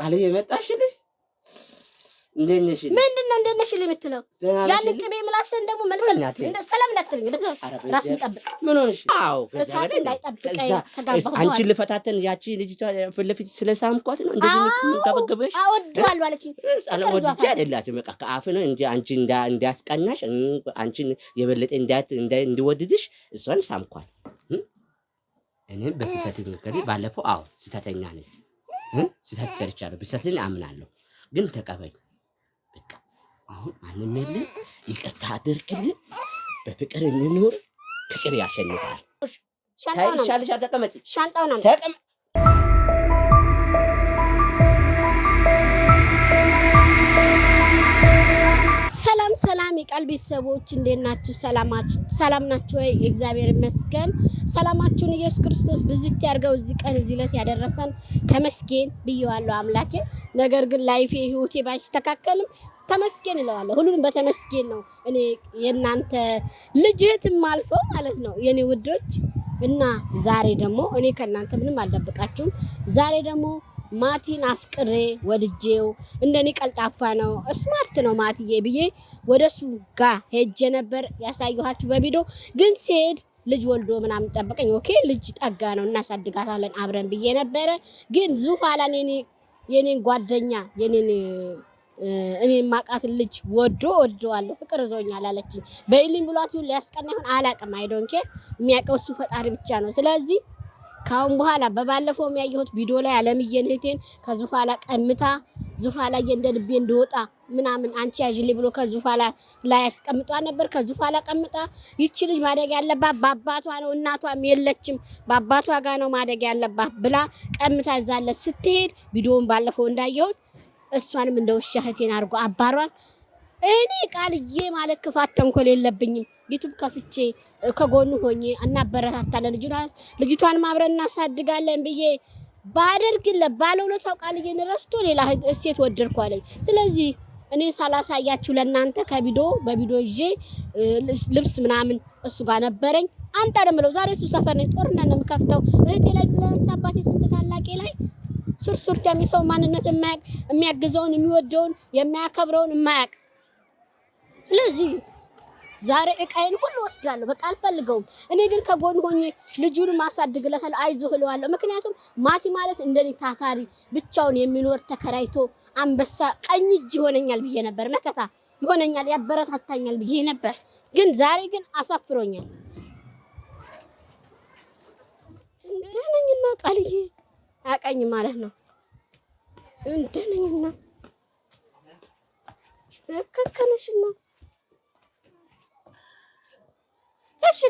ቃል የመጣሽልሽ እንደነሽ ምንድነው እንደነሽ የምትለው? ያን ቅቤ ምላስን ደግሞ መልሰል እንደ ሰላም እንዳትልኝ እንደዛ ራስን ጠብቅ። ምን ሆነሽ? አዎ እሳት እንዳይጠብቀኝ ተጋባሁ። አንቺን ልፈታተን ያቺ ልጅቷ ፊት ለፊት ስለሳምኳት ነው እንደዚህ የምትጋበገበሽ። አወድዋለሁ አለችኝ። ወድጄ አይደላችም በቃ ከአፍ ነው እንጂ አንቺ እንዳያስቀናሽ አንቺን የበለጠ እንዲወድድሽ እሷን ሳምኳት። እኔም በስህተት ምክንያት ባለፈው አዎ ስህተተኛ ነኝ ስህተት ሰርቻለሁ። በስህተትን አምናለሁ ግን ተቀበይ በቃ አሁን ማንም የለም። ይቅርታ አድርግልኝ። በፍቅር እንኖር። ፍቅር ያሸንፋል። ታይሻለሽ። ተቀመጪ። ሻንጣው ነው ተቀመጪ። ሰላም ሰላም የቃል ቤተሰቦች እንዴት ናችሁ? ሰላም ናችሁ ወይ? እግዚአብሔር ይመስገን። ሰላማችሁን ኢየሱስ ክርስቶስ ብዝት ያርገው። እዚህ ቀን እዚህ ዕለት ያደረሰን ተመስገን ብየዋለሁ አምላኬ። ነገር ግን ላይፌ ህይወቴ ባይስተካከልም ተመስገን እለዋለሁ። ሁሉንም በተመስገን ነው እኔ የናንተ ልጅህትም አልፈው ማለት ነው የኔ ውዶች። እና ዛሬ ደግሞ እኔ ከናንተ ምንም አልደብቃችሁም። ዛሬ ደግሞ ማቲን አፍቅሬ ወድጄው እንደኔ ቀልጣፋ ነው ስማርት ነው ማቲዬ ብዬ ወደሱ ጋር ሄጄ ነበር ያሳየኋችሁ በቪዲዮ። ግን ሲሄድ ልጅ ወልዶ ምናምን ጠበቀኝ። ኦኬ ልጅ ጠጋ ነው እናሳድጋታለን አብረን ብዬ ነበረ። ግን ዙፋላ የኔን ጓደኛ እኔ ማቃት ልጅ ወደዋለሁ ፍቅር ይዞኛል አለች። በኢሊም ብሏት ሊያስቀና ይሁን አላቅም። አይ ዶንት ኬር የሚያውቀው እሱ ፈጣሪ ብቻ ነው። ስለዚህ ካሁን በኋላ በባለፈው የሚያየሁት ቪዲዮ ላይ አለምዬን እህቴን ከዙፋላ ቀምታ ዙፋላ እንደ ልቤ እንደወጣ ምናምን አንቺ ያዥልኝ ብሎ ከዙፋላ ላይ ያስቀምጧ ነበር። ከዙፋላ ቀምጣ ይቺ ልጅ ማደግ ያለባት በአባቷ ነው እናቷም የለችም በአባቷ ጋር ነው ማደግ ያለባት ብላ ቀምታ ዛለ ስትሄድ ቪዲዮውን ባለፈው እንዳየሁት እሷንም እንደ ውሻ እህቴን አድርጎ አባሯል። እኔ ቃልዬ ማለት ክፋት ተንኮል የለብኝም። ዩቲዩብ ከፍቼ ከጎኑ ሆኜ እናበረታታለን ልጅቷን ማብረን እናሳድጋለን ብዬ ባደርግለት ባለውለታው ቃልዬን ረስቶ ሌላ እሴት ወደድኩ አለኝ። ስለዚህ እኔ ሳላሳያችሁ ለእናንተ በቪዲዮ ይዤ ልብስ ምናምን እሱ ጋር ነበረኝ። አንተ ደምለው ዛሬ እሱ ሰፈር ነኝ ጦርነት ነው የምከፍተው እህቴ ላይ ለአባቴ ስንት ታላቄ ላይ ሱርሱር የሚሰው ማንነት የሚያግዘውን የሚወደውን የሚያከብረውን የማያውቅ። ስለዚህ ዛሬ እቃዬን ሁሉ ወስዳለሁ በቃ አልፈልገውም። እኔ ግን ከጎን ሆኜ ልጁን ማሳድግለታለሁ አይዞህ እለዋለሁ። ምክንያቱም ማቲ ማለት እንደኔ ታታሪ ብቻውን የሚኖር ተከራይቶ አንበሳ ቀኝ እጅ ይሆነኛል ብዬ ነበር። መከታ ይሆነኛል ያበረታታኛል ብዬ ነበር። ግን ዛሬ ግን አሳፍሮኛል። እንደነኝና ቃልዬ አቀኝ ማለት ነው እንደነኝና ከከነሽና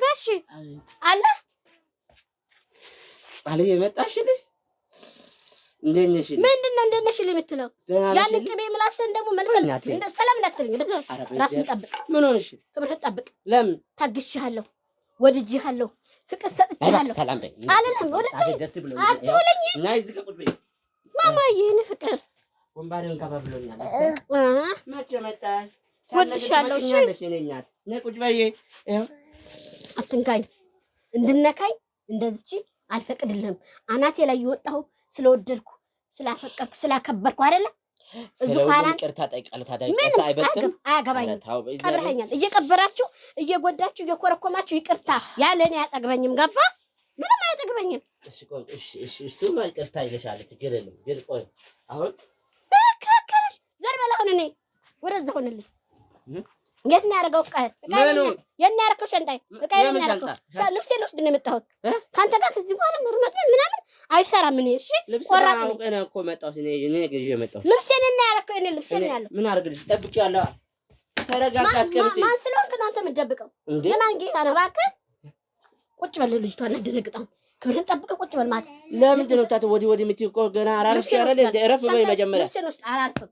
ጋሽ አለ ቃል የመጣሽልሽ እንደነሽ ምንድነው እንደነሽ የምትለው? ያን ቅቤ ምላስን ደግሞ መልሰል እንደ ሰላም እንዳትልኝ እንደዛ ራስን ጠብቅ። ምን ሆነሽ? ክብርህን ጠብቅ። ለምን ታግሼሃለሁ ወድጄሃለሁ ፍቅር ሰጥቼሃለሁ። ሰላም በይ አለለም ወደዛ አትወለኝ ናይ ዝቅ ቁጥ በይ ማማዬ እኔ ፍቅር ወንባሬን ከፋፍሎኛል። መቼ መጣሽ? ወድሻለሁ። እሺ ነኛት ነይ ቁጭ በይ። አትንካኝ እንድነካኝ እንደዚህ አልፈቅድልህም። አናቴ ላይ የወጣው ስለወደድኩ ስላፈቀርኩ ስላከበርኩ አይደለ? ዙፋላን ይቅርታ ጠይቃለሁ። ታዲያ ይቅርታ አይበልጥም? አያገባኝም። ቀብረኸኛል። እየቀበራችሁ እየጎዳችሁ እየኮረኮማችሁ ይቅርታ ያለኔ አያጠግበኝም። ገባ? ምንም አያጠግበኝም። እሺ ቆይ እሺ እሱ ይቅርታ ይለሻል። ችግር የለም። ግን ቆይ አሁን ከከረሽ ዘርበላ ሆነ ነኝ ወደዛ ሆነልኝ። የት ነው ያደረገው? የት ነው ያደረገው? ሸንጣይ እቃዬን ነው ያደረገው። ልብሴን ልወስድ ነው የመጣሁት ከአንተ ጋር። ከዚህ በኋላ ምርመጥ ምናምን አይሰራም። እኔ እሺ ቆራጥ ነው እኮ መጣሁት እኔ ግዤ መጣሁት። ልብሴን ነው ያደረገው። እኔ ልብሴን ነው ያለው። ምን አድርግልሽ? ጠብቂያለሁ። ተረጋጋ። አስቀምጪ። ማን ስለሆንክ ነው አንተ የምትደብቀው? የማን ጌታ ነው? እባክህ ቁጭ በል። ልጅቷን አደረግጣው። ክብርን ጠብቀህ ቁጭ በል። ማለት ለምንድን ነው ታዲያ ወዲህ የምትይው? እኮ ገና አራርፍሽ አይደል እንደ እረፍ በይ መጀመሪያ። ልብሴን ውስጥ አላርፍም።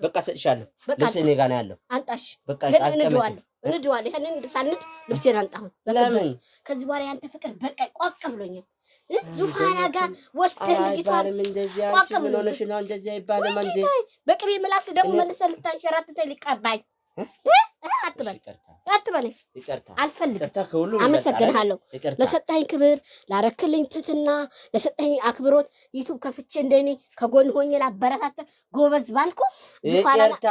በቃ ሰጥሻለሁ። ልብስ እኔ ጋር ነው ያለው። አንጣሽ በቃ እንድዋለሁ። ይሄንን ሳንድ ልብሴን አንጣሁን። ለምን ከዚህ በኋላ ያንተ ፍቅር በቃ ቋቅ ብሎኛል። ዙፋና ጋር ወስደህ ልጅቷን እንደዚህ አንቺ ምን ሆነሽ ነው? እንደዚህ አይባልም እንዴ። በቅቤ ምላስ ደግሞ መልሰህ ልታንሸራትተኝ ሊቀባኝ አትበለኝ። አልፈልግም። አመሰግንሃለሁ ለሰጠኝ ክብር፣ ላረክልኝ ትትና፣ ለሰጠኝ አክብሮት። ዩቲዩብ ከፍቼ እንደኔ ከጎን ሆኜ ላበረታተ ጎበዝ ባልኩ ይቅርታ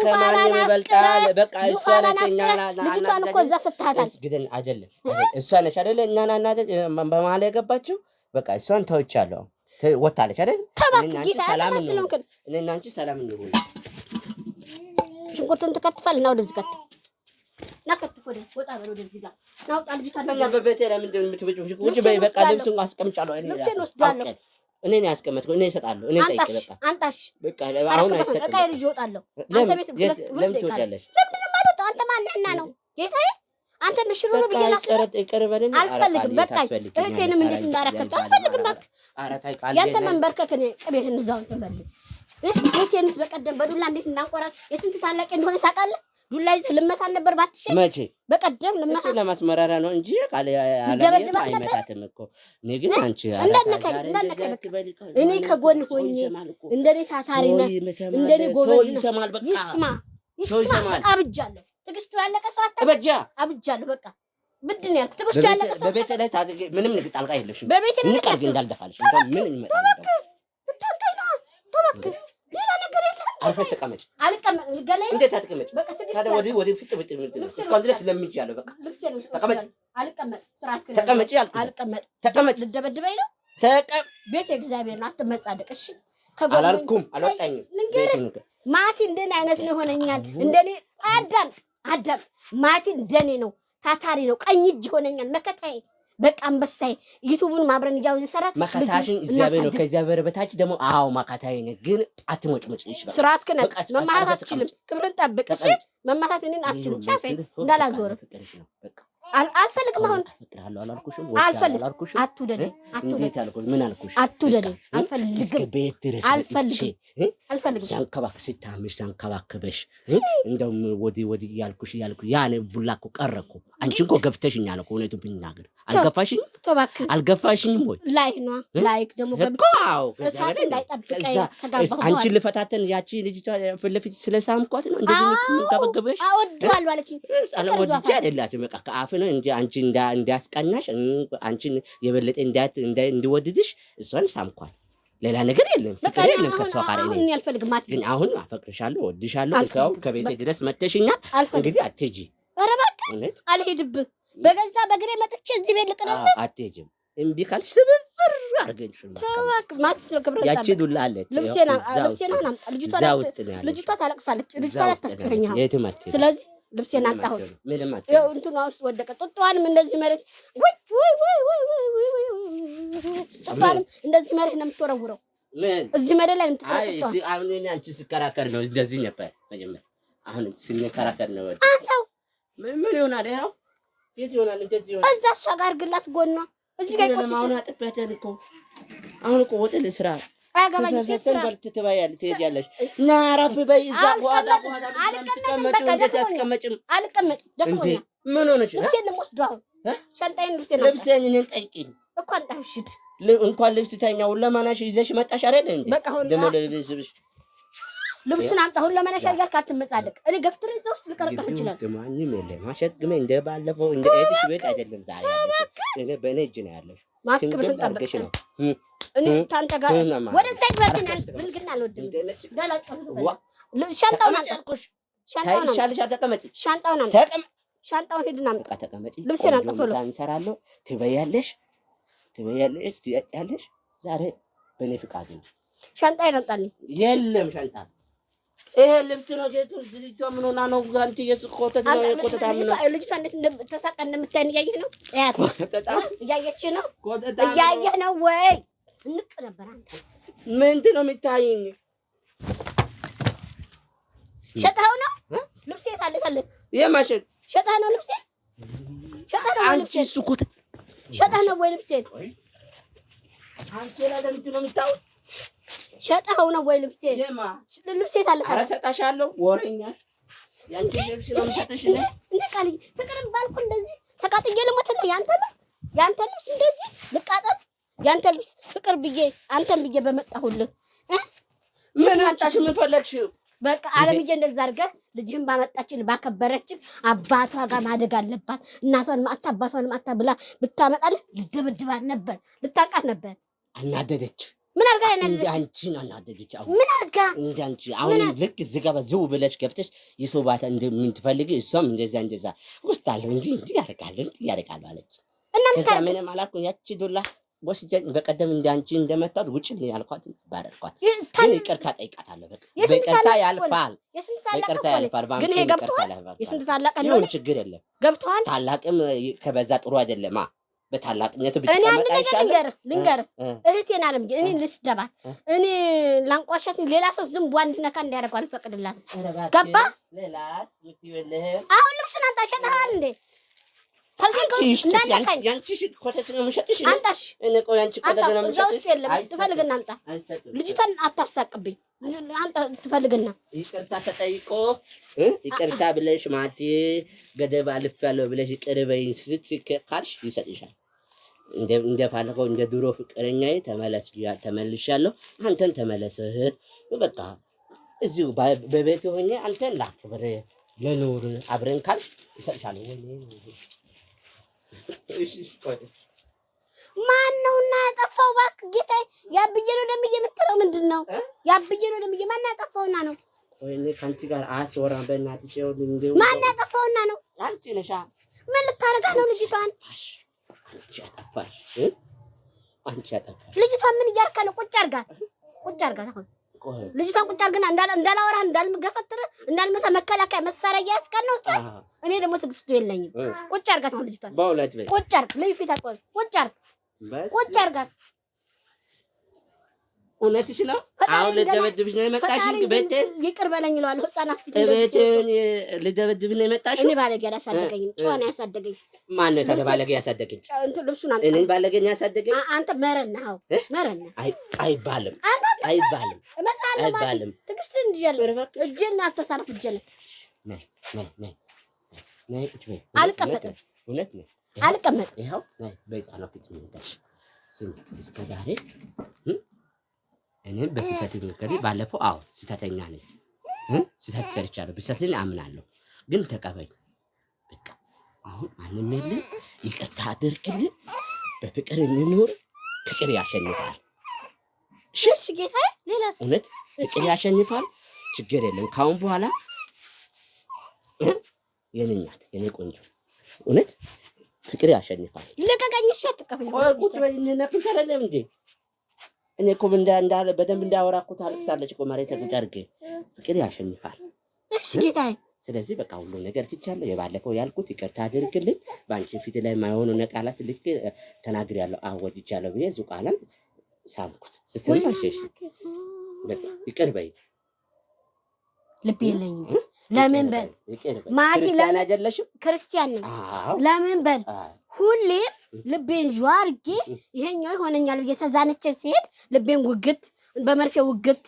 ከማንም ይበልጣል። በቃ እሷ ነች። ልጅቷን እኮ እዛ ሰጥሃታል። ግን አይደለም እሷ ነች አይደለ? እኛና እናት በመሀል የገባችው በቃ እሷን ተውቻለሁ። ወጣለች አይደል? ሰላም ነው። እኔና አንቺ ሰላም እንሁን። ሽንኩርቱን ትከትፋለህ። ና ወደዚህ ከትፍ፣ ና ከትፍ፣ ወጣ በል ወደዚህ ጋር ና። ወጣ ልጅቷን እና በቤቴ ለምንድን ነው የምትበጭው? ቁጭ በይ በቃ። ልብሱን አስቀምጫለሁ። ልብሴን ወስዳለሁ። እኔ ነኝ ያስቀመጥኩት። እኔ እሰጣለሁ። እኔ ጠይቅ በቃ አንጣሽ። በቃ አሁን አይሰጥም። በቃ ልጅ እወጣለሁ። አንተ ቤት ለምን ትወጫለሽ? ለምን ማለት አንተ ማንህና ነው ጌታዬ? አንተ ልሽሩ ነው ብዬ ላስቀረጥ ይቀርበልን። አልፈልግም። በቃ እህቴንም እንዴት እንዳረከተ አልፈልግም። በቃ ያንተ መንበርከክ እኔ ቅቤህን እዛው ተበልኝ። እህቴንስ በቀደም በዱላ እንዴት እንዳንቆራት የስንት ታላቅ እንደሆነ ታውቃለህ? ዱላ ይዘህ ልመታን ነበር ባትሸኝ። መቼ በቀደም ልመታ እሱ ለማስመራራ ነው እንጂ ቃል ያለበት አይመታትም እኮ። እኔ ግን አንቺ እንዳነከኝ እኔ ከጎን ሆኜ እንደኔ ታታሪ ነህ፣ እንደኔ ጎበዝ ነህ። ይሰማል በቃ ይስማ። አብጃለሁ። ትዕግስቱ ያለቀ ሰው አብጃለሁ። በቃ ምንድን ነው ያልኩት? ትዕግስቱ ያለቀ ሰው በቤት ላይ ምንም ንግጥ ጣልቃ የለሽም። በቤት ላይ ንቀርግ እንዳልደፋልሽ ምን ይመጣል? ተባክ ሌላ ነገር የለም። አርፈሽ ተቀመጭ። አልቀመጥም። ገለኝ እንዴት አትቀመጭ? በቃ ትዕግስት ታዲያ ወዲህ ፍጥ እስካሁን ድረስ ለምንጃለሁ። በቃ ልብሴን ተቀመጭ። አልቀመጥ። ስርዓት ከለ ተቀመጭ ያልኩ አልቀመጥ። ተቀመጭ። ልደበድበኝ ነው? ቤት የእግዚአብሔር ነው። አትመጻደቅ። እሺ አላልኩም። አልወጣኝም። ማቲ እንደኔ አይነት ነው ሆነኛል። እንደኔ አዳም ማቲ እንደኔ ነው። ታታሪ ነው። ቀኝ እጅ ሆነኛል። መከታዬ በቃ አንበሳዬ። ዩቲዩብን ማብረን ይያው ይሰራ መከታሽን እግዚአብሔር ነው። ከእግዚአብሔር በታች ደግሞ አዎ መከታዬ ነው። ግን አትሞጭሞጭ። ይችላል ስርዓት ከነ መማታት አትችልም። ክብርን ጠብቅ። እሺ መማታት እኔን አትችልም። ቻፌ እንዳላዞር አልፈልግም። አሁን አልፈልግም። አትውደደኝ። እንዴት አልኩሽ? ምን አልኩሽ? አትውደደኝ። አልፈልግም። ቤት ድረስ አልፈልግም። ሲታምሽ ሲያንከባክበሽ እንደውም ወዲህ ያልኩሽ ያኔ ቡላ እኮ ቀረ እኮ። አንቺ እኮ ገብተሽኛል እኮ። እውነቱን ብናገር አልገፋሽኝም ወይ? ላይክ ደግሞ እሳት እንዳይጠብቀኝ አንቺን ልፈታተን ያቺ ልጅቷ ፊት ለፊት ስለሳምኳት ነው እንደዚህ የምትገበገበሽ። አወድዋለሁ አለችኝ። ወድጄ አይደላችም በቃ ከአፍ ነው እንጂ አንቺ እንዳስቀናሽ አንቺን የበለጠ እንዲወድድሽ እሷን ሳምኳት። ሌላ ነገር የለም። ፍቅር የለም ከሷ ጋር። ግን አሁን አፈቅርሻለሁ፣ ወድሻለሁ። ከቤቴ ድረስ መጥተሽኛል። እንግዲህ አትሄጂ። ኧረ እባክህ አልሄድብህ። በገዛ በግሬ መጥቼ እዚህ ቤት ልቅርልህ። አትሄጂም። እምቢ ካልሽ ስብብር አድርገኝ። ያቺ ዱላ አለች። ልብሴን አምጣ። ልጅቷ ታለቅሳለች። ልጅቷ አታስጮኸኝ። ስለዚህ ልብሴን አጣሁት። እንትኗ ውስጥ ወደቀ። ጡጧንም እንደዚህ መሬት ጡጧንም እንደዚህ መሬት ነው የምትወረውረው። እዚህ መሬት ላይ የምትወረውረው። አሁን አንቺ ስከራከር ነው እንደዚህ ነበር መጀመሪያ። አሁን ስንከራከር ነው። አንሳው ምን ይሆናል? ይኸው የት ይሆናል? እንደዚህ ይሆናል። እዛ እሷ ጋር ግላት ጎኗ እዚህ ጋር ቆይ። አሁን አጥበተን እኮ አሁን እኮ ወጥ ልስራ ትሄጃለሽ። ና አረፍ በይ። እዛ ምን ሆነች? ልብሴን እኔን ጠይቂኝ እኮ አንጣሽድ እንኳን ልብስ ተኛው ለማናሽ ይዘሽ መጣሽ አይደል እንዴ? ደሞ ለልብስሽ ልብሱን አምጣ። ሁሉ ለማናሽ ያልክ አትመጻደቅ። እኔ ገፍትሬ እዛ ውስጥ ልቀርቀር ይችላል። ማንም የለም። ማሸግመ እንደ ባለፈው እንደ እህትሽ ቤት አይደለም ዛሬ ያለሽ። እኔ በእኔ እጅ ነው ያለሽ። ማስክብርን ጠብቀሽ ነው እኔ ታንተ ጋር ወደዛ ይወርድናል። ብልግና አልወድም። ዳላጭው ሻንጣውን አምጣልኩሽ። ሻንጣውን ሄድና አምጣ። ተቀመጪ። ልብሴን አምጣ። ቶሎ እንሰራለሁ። ትበያለሽ። ትጠጪያለሽ። ዛሬ በእኔ ፍቃድ ነው። ሻንጣ ይረምጣልኝ። የለም ሻንጣ ይሄ ልብስ ነው። ልጅቷ ምን ሆና ነው? አንቺ የስኮተት ነው የኮተታ ምን ነው? ልጅቷ እንዴት ተሳቀ እንደምታይ እያየህ ነው? እያየች ነው። እያየህ ነው ወይ? እንቅ ነበር አንተ። ምንድን ነው የሚታየኝ? ሸጠኸው ነው ልብሴ? ታለታለ የማሸጥ ሸጠኸው ነው ልብሴ? ሸጠኸው ነው አንቺ ስኮት ሸጠኸው ነው ወይ ልብሴ? አንቺ ለምንድን ነው የምታው? ሸጠኸው ነው ወይ ልብሴ? ልብሴ ታለታለ። ኧረ እሰጣሻለሁ። ወሬኛ ያንቺ ልብስ ነው የምሰጥሽ። እንደ ቃል ፍቅርን ባልኩ እንደዚህ ተቃጥዬ ልሞት ነው ያንተ ልብስ እንደዚህ ልቃጠል? ያንተ ልብስ ፍቅር ብዬ አንተን ብዬ በመጣሁልህ ምን አንታሽ ምን ፈለግሽ? በቃ አለምዬ እንደዛ አድርገህ ልጅህን ባመጣችን ባከበረችን አባቷ ጋር ማደግ አለባት። እናቷን ማታ አባቷን ማታ ብላ ብታመጣልህ ልደበድባት ነበር፣ ልታንቃት ነበር። አናደደች። ምን አድርጋ ያናደደች? አንቺን አናደደች። አሁን ምን አድርጋ? አንቺ አሁን ልክ እዚህ ጋር ዝው ብለሽ ገብተሽ የሶባት እንደምትፈልጊ እሷም እንደዛ ወስታለሁ እንዲህ ያደርጋለሁ አለች። እና ምንም አላልኩም። ያቺ ዱላ ወስጄ በቀደም አንቺ እንደመታው ውጭ ያልኳት ባረኳት። ግን ይቅርታ ጠይቃታለሁ። በቃ በይቅርታ ያልፋል። በይቅርታ ያልፋል። ግን ይሄ ገብቶሃል? የስንት ታላቅ ነው? ችግር የለም። ገብቶሃል? ታላቅም ከበዛ ጥሩ አይደለም። በታላቅነቱ ብቻ እኔ አንድ ነገር ልንገርህ እህቴን አለምዬ እኔ ልስደባት እኔ ላንቋሻት ሌላ ሰው ዝም በአንድ ነካ እንዲያደርገው አልፈቅድላትም። ገባ? አሁን ልብሱን አንተ ሸጠሃል እንዴ? ትፈልግና አምጣ። ልጅቷን አታሳቅብኝ። ትፈልግና ይቅርታ ተጠይቆ ይቅርታ ብለሽ ማቴ ገደብ አልፌያለሁ ብለሽ ይቅር በይኝ ካልሽ ይሰጥሻል። እንደፋለከው እንደ ድሮ ፍቅረኛዬ ተመልሻለሁ። አንተን ተመለስህ። በቃ እዚሁ በቤት ሆኜ አንተን ላክብር ለኑር አብረን ካልሽ ይሰጥሻል። ማን ነውና ያጠፋው? እባክህ ጌታዬ፣ ያብዬ ነው ደምዬ የምትለው ምንድን ነው? ያብዬ ነው ደምዬ ማን ያጠፋውና ነው? ወይኔ ካንቺ ጋር አስወራን በእናትሽ። ማን ያጠፋውና ነው? አንቺ ነሻ። ምን ልታረጋ ነው ልጅቷን? አንቺ አጠፋሽ። ልጅቷን ምን እያደረካ ነው? ቁጭ አድርጋት አሁን ልጅቷን ቁጭ አድርገና እንዳላወራህ እንዳልገፈትር እንዳልመታ መከላከያ መሳሪያ እያስቀን ነው። እኔ ደግሞ ትዕግስቱ የለኝም። ቁጭ አድርጋት አሁን ልጅቷን ቁጭ አድርግ። ልዩ ፊት አቆይ። ቁጭ አድርጋት። እውነትሽ ነው። አሁን ልደበድብሽ ነው የመጣሽ? ቤቴን ይቅር በለኝ እለዋለሁ። ህፃናት ፊት ቤቴን ልደበድብሽ ነው የመጣሽ? እኔ ባለጌ አላሳደገኝም። ጨዋ ነው ያሳደገኝ። ማን ነው ታዲያ ባለጌ ያሳደገኝ? ልብሱን አምጣ። እኔን ባለጌ ያሳደገኝ አንተ መረን ነህ። መረን ነህ። አይባልም። ትዕግስትን እንዲያለ እጄን አታሳርፍ። እጄን ነይ ቁጭ በይ። አልቀመጥም። እውነት ነው አልቀመጥም። ይኸው ነይ በህፃኗ ፊት የሚወዳሽ ስም እስከ ዛሬ እኔም በስህተት ምክሬ ባለፈው ስህተተኛ ነኝ። ስህተት ሰርቻለሁ። በስህተትን አምናለሁ። ግን ተቀበይ። በቃ አሁን ማንም የለም። ይቅርታ አድርግልኝ። በፍቅር እንኖር። ፍቅር ያሸንፋል። እሺ ጌታዬ። ሌላስ? እውነት ፍቅር ያሸንፋል። ችግር የለም። ካሁን በኋላ የኔ እናት የኔ ቆንጆ እውነት ፍቅር ያሸንፋል። ልቀቀኝ። እሺ አትቀበኝ። ቁጭ በይ። ነፍስ አይደለም እንዴ? እኔ እኮ እንዳለ በደንብ እንዳወራ እኮ ታለቅሳለች እኮ መሬት ቁጭ አድርጌ። ፍቅር ያሸንፋል። እሺ ጌታዬ። ስለዚህ በቃ ሁሉ ነገር ትቻለሁ። የባለፈው ያልኩት ይቅርታ አድርግልኝ። በአንቺ ፊት ላይ የማይሆኑ ቃላት ልክ ተናግሬያለሁ። ወድጃለሁ ብዬ እዚሁ ቃልን ሳምኩት። ስለዚህ በቃ ይቅር በይ። ልብ የለኝም። ለምን በል ማቲ ክርስቲያን አይደለሽም? ክርስቲያን ነኝ። ለምን በል ሁሌም ልቤን ዥዋ አድርጌ ይሄኛው ይሆነኛል ብዬ ተዛነቼ ሲሄድ ልቤን ውግት በመርፌ ውግት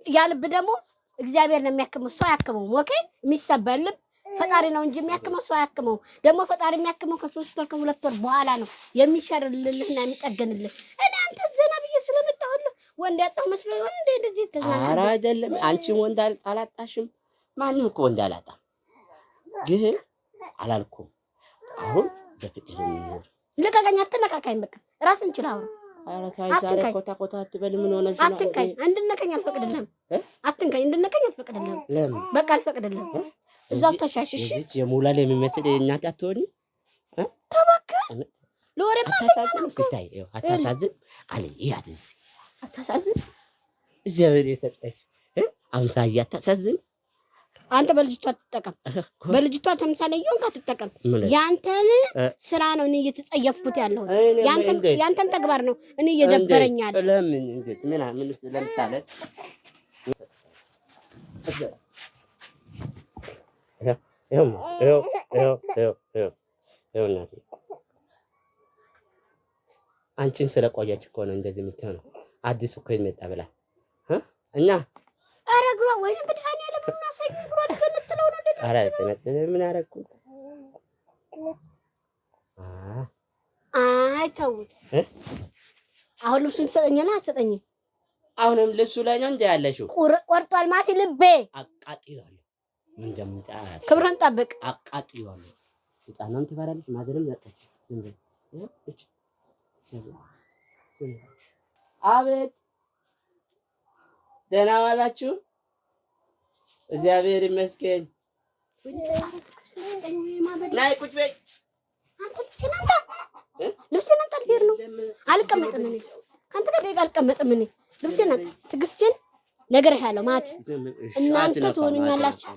ያ ልብ ደግሞ እግዚአብሔር ነው የሚያክመው፣ ሰው አያክመውም። ኦኬ የሚሰበር ልብ ፈጣሪ ነው እንጂ የሚያክመው ሰው አያክመው። ደግሞ ፈጣሪ የሚያክመው ከ3 ወር ከ2 ወር በኋላ ነው የሚሸርልልህና የሚጠገንልህ። እኔ አንተ ዘና ብዬ ስለመጣሁልህ ወንድ ያጣሁ መስሎ ይሆን እንዴ? እንደዚህ ተዛና። ኧረ አይደለም። አንቺም ወንድ አላጣሽም። ማንም እኮ ወንድ አላጣም። ግን አላልኩም። አሁን በፍቅር እንኖር። ልቀቀኝ። አትነካካኝ። በቃ ራስን ችላ አውራ። ኧረ ታይ ዛሬ ኮታ አትበል። ምን ሆነሽ ነው? አትንካኝ። እንድነካኝ አልፈቅድልህም። አትንካኝ። እንድነካኝ አልፈቅድልህም። ለምን? በቃ አልፈቅድልህም። እዛው ተሻሽሽ። እዚህ የሞላል የሚመስል እናት አትሆኒ? ተባክህ ለወሬ አታሳዝን። ስታይ አታሳዝን። አለ ያድዝ አታሳዝን። እግዚአብሔር የሰጠሽ አምሳያ አታሳዝን። አንተ በልጅቷ አትጠቀም። በልጅቷ ተምሳሌ ይሁን አትጠቀም። ያንተን ስራ ነው እኔ እየተጸየፍኩት ያለው። ያንተን ተግባር ነው እኔ እየደበረኝ ያለው። ለምን እንዴት ምን ለምሳሌ እናቴ አንቺን ስለቆየች እኮ ነው እንደዚህ የምትሆነው። አዲስ እኮ ይመጣ ብላ እኛ ኧረ ግሯ ወይ በድሃኔ ያለም እናሳይ ግሯ ልትለው ነው። ኧረ ተነጥለ ምን አደረኩት? አይ ተውት። አሁን ልብሱን ትሰጠኛለህ አትሰጠኝም? አሁንም ልብሱ ላይ ነው እንደ ያለሽው ቆርጧል ማቲ ልቤ አቃጥያለሁ ምን እንደምጣ ክብርን ጠብቅ አቃጥያለሁ ህፃናም ትፈራለች ማዘንም ያጣች ዝም ብለ እቺ አቤት ደህና ዋላችሁ እግዚአብሔር ይመስገን ናይ ቁጭ በይ አንተ ልብስህን አንተ ልሄድ ነው አልቀመጥም እኔ ካንተ ጋር ደግ አልቀመጥም እኔ ልብስህን ትዕግስትን ነገር ያለው ማቲ እናንተ ትሆኑኛላችሁ